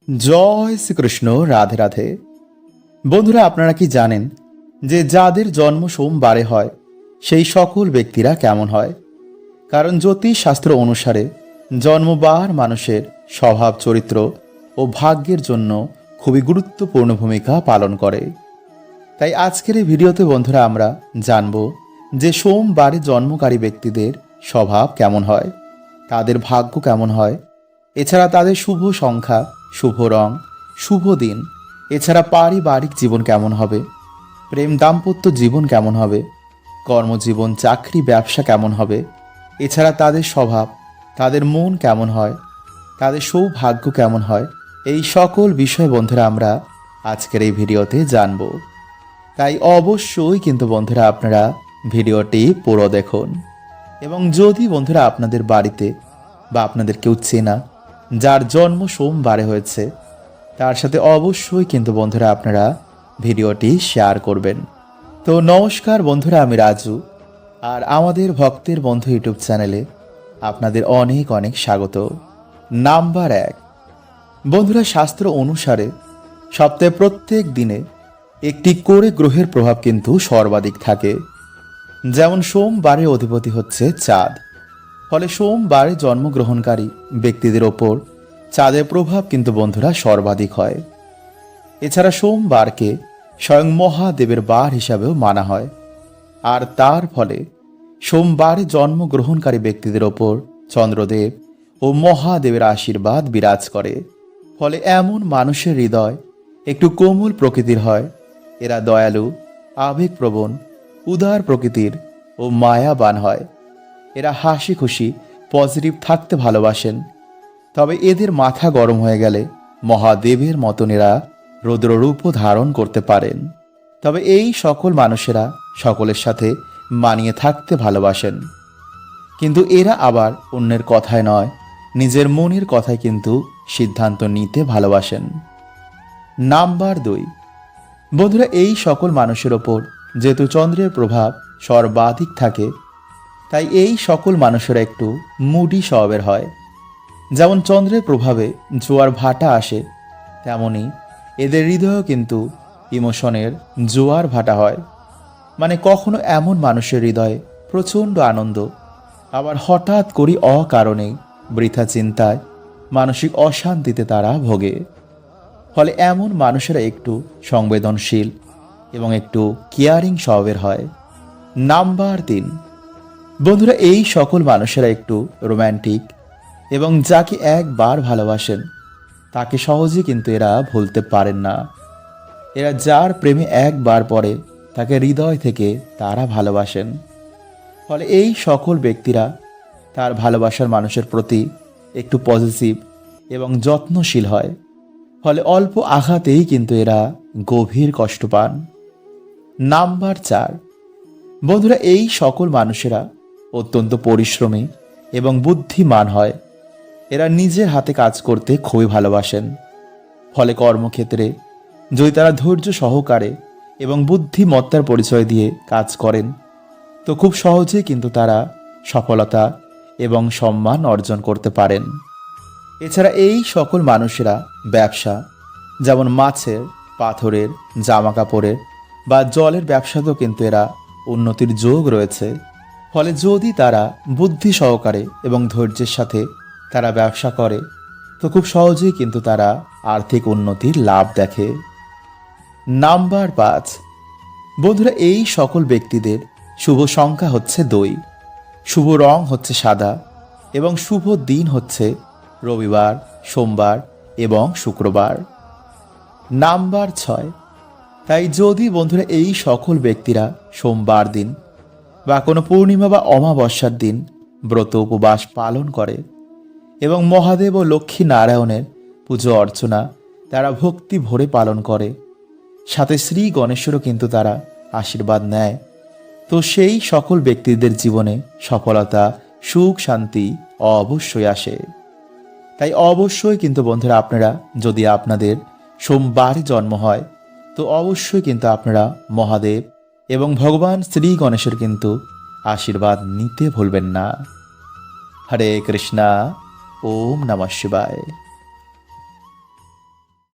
জয় শ্রীকৃষ্ণ। রাধে রাধে। বন্ধুরা, আপনারা কি জানেন যে যাদের জন্ম সোমবারে হয় সেই সকল ব্যক্তিরা কেমন হয়? কারণ জ্যোতিষ শাস্ত্র অনুসারে জন্মবার মানুষের স্বভাব, চরিত্র ও ভাগ্যের জন্য খুবই গুরুত্বপূর্ণ ভূমিকা পালন করে। তাই আজকের এই ভিডিওতে বন্ধুরা আমরা জানব যে সোমবারে জন্মকারী ব্যক্তিদের স্বভাব কেমন হয়, তাদের ভাগ্য কেমন হয়, এছাড়া তাদের শুভ সংখ্যা, শুভ রং, শুভ দিন, এছাড়া পারিবারিক জীবন কেমন হবে, প্রেম দাম্পত্য জীবন কেমন হবে, কর্মজীবন, চাকরি, ব্যবসা কেমন হবে, এছাড়া তাদের স্বভাব, তাদের মন কেমন হয়, তাদের সৌভাগ্য কেমন হয়, এই সকল বিষয় বন্ধুরা আমরা আজকের এই ভিডিওতে জানব। তাই অবশ্যই কিন্তু বন্ধুরা আপনারা ভিডিওটি পুরো দেখুন। এবং যদি বন্ধুরা আপনাদের বাড়িতে বা আপনাদের কেউ চেনা যার জন্ম সোমবারে হয়েছে, তার সাথে অবশ্যই কিন্তু বন্ধুরা আপনারা ভিডিওটি শেয়ার করবেন। তো নমস্কার বন্ধুরা, আমি রাজু, আর আমাদের ভক্তের বন্ধু ইউটিউব চ্যানেলে আপনাদের অনেক অনেক স্বাগত। নাম্বার 1, বন্ধুরা, শাস্ত্র অনুসারে সপ্তাহে প্রত্যেক দিনে একটি করে গ্রহের প্রভাব কিন্তু সর্বাধিক থাকে। যেমন সোমবারের অধিপতি হচ্ছে চাঁদ, ফলে সোমবারে জন্মগ্রহণকারী ব্যক্তিদের ওপর চাঁদের প্রভাব কিন্তু বন্ধুরা সর্বাধিক হয়। এছাড়া সোমবারকে স্বয়ং মহাদেবের বার হিসাবেও মানা হয়, আর তার ফলে সোমবারে জন্মগ্রহণকারী ব্যক্তিদের ওপর চন্দ্রদেব ও মহাদেবের আশীর্বাদ বিরাজ করে। ফলে এমন মানুষের হৃদয় একটু কোমল প্রকৃতির হয়। এরা দয়ালু, আবেগপ্রবণ, উদার প্রকৃতির ও মায়াবান হয়। এরা হাসি খুশি, পজিটিভ থাকতে ভালোবাসেন। তবে এদের মাথা গরম হয়ে গেলে মহাদেবের মতন এরা রৌদ্ররূপও ধারণ করতে পারেন। তবে এই সকল মানুষেরা সকলের সাথে মানিয়ে থাকতে ভালোবাসেন, কিন্তু এরা আবার অন্যের কথায় নয়, নিজের মনের কথায় কিন্তু সিদ্ধান্ত নিতে ভালোবাসেন। নাম্বার 2, বন্ধুরা, এই সকল মানুষের ওপর যেহেতু চন্দ্রের প্রভাব সর্বাধিক থাকে, তাই এই সকল মানুষেরা একটু মুডি স্বভাবের হয়। যেমন চন্দ্রের প্রভাবে জোয়ার ভাটা আসে, তেমনি এদের হৃদয়ও কিন্তু ইমোশনের জোয়ার ভাটা হয়। মানে কখনো এমন মানুষের হৃদয়ে প্রচণ্ড আনন্দ, আবার হঠাৎ করি অকারণে বৃথা চিন্তায়, মানসিক অশান্তিতে তারা ভোগে। ফলে এমন মানুষেরা একটু সংবেদনশীল এবং একটু কেয়ারিং স্বভাবের হয়। নাম্বার 3, বন্ধুরা, এই সকল মানুষেরা একটু রোম্যান্টিক এবং যাকে একবার ভালোবাসেন তাকে সহজে কিন্তু এরা ভুলতে পারেন না। এরা যার প্রেমে একবার পড়ে তাকে হৃদয় থেকে তারা ভালোবাসেন। ফলে এই সকল ব্যক্তিরা তার ভালোবাসার মানুষের প্রতি একটু পজিটিভ এবং যত্নশীল হয়। ফলে অল্প আঘাতেই কিন্তু এরা গভীর কষ্ট পান। নাম্বার 4, বন্ধুরা, এই সকল মানুষেরা অত্যন্ত পরিশ্রমী এবং বুদ্ধিমান হয়। এরা নিজের হাতে কাজ করতে খুবই ভালোবাসেন। ফলে কর্মক্ষেত্রে যদি তারা ধৈর্য সহকারে এবং বুদ্ধিমত্তার পরিচয় দিয়ে কাজ করেন, তো খুব সহজেই কিন্তু তারা সফলতা এবং সম্মান অর্জন করতে পারেন। এছাড়া এই সকল মানুষেরা ব্যবসা, যেমন মাছের, পাথরের, জামা কাপড়ের বা জলের ব্যবসাতেও কিন্তু এরা উন্নতির যোগ রয়েছে। ফলে যদি তারা বুদ্ধি সহকারে এবং ধৈর্যের সাথে তারা ব্যবসা করে, তো খুব সহজেই কিন্তু তারা আর্থিক উন্নতির লাভ দেখে। নাম্বার 5, বন্ধুরা, এই সকল ব্যক্তিদের শুভ সংখ্যা হচ্ছে 2, শুভ রং হচ্ছে সাদা এবং শুভ দিন হচ্ছে রবিবার, সোমবার এবং শুক্রবার। নাম্বার 6, তাই যদি বন্ধুরা এই সকল ব্যক্তিরা সোমবার দিন বা কোনো পূর্ণিমা বা অমাবস্যার দিন ব্রত উপবাস পালন করে এবং মহাদেব ও লক্ষ্মী নারায়ণের পুজো অর্চনা তারা ভক্তি ভরে পালন করে, সাথে শ্রী গণেশেরও কিন্তু তারা আশীর্বাদ নেয়, তো সেই সকল ব্যক্তিদের জীবনে সফলতা, সুখ, শান্তি অবশ্যই আসে। তাই অবশ্যই কিন্তু বন্ধুরা আপনারা যদি আপনাদের সোমবারে জন্ম হয়, তো অবশ্যই কিন্তু আপনারা মহাদেব এবং ভগবান শ্রী গণেশের কিন্তু আশীর্বাদ নিতে ভুলবেন না। হরে কৃষ্ণা। ওম নমঃ শিবায়।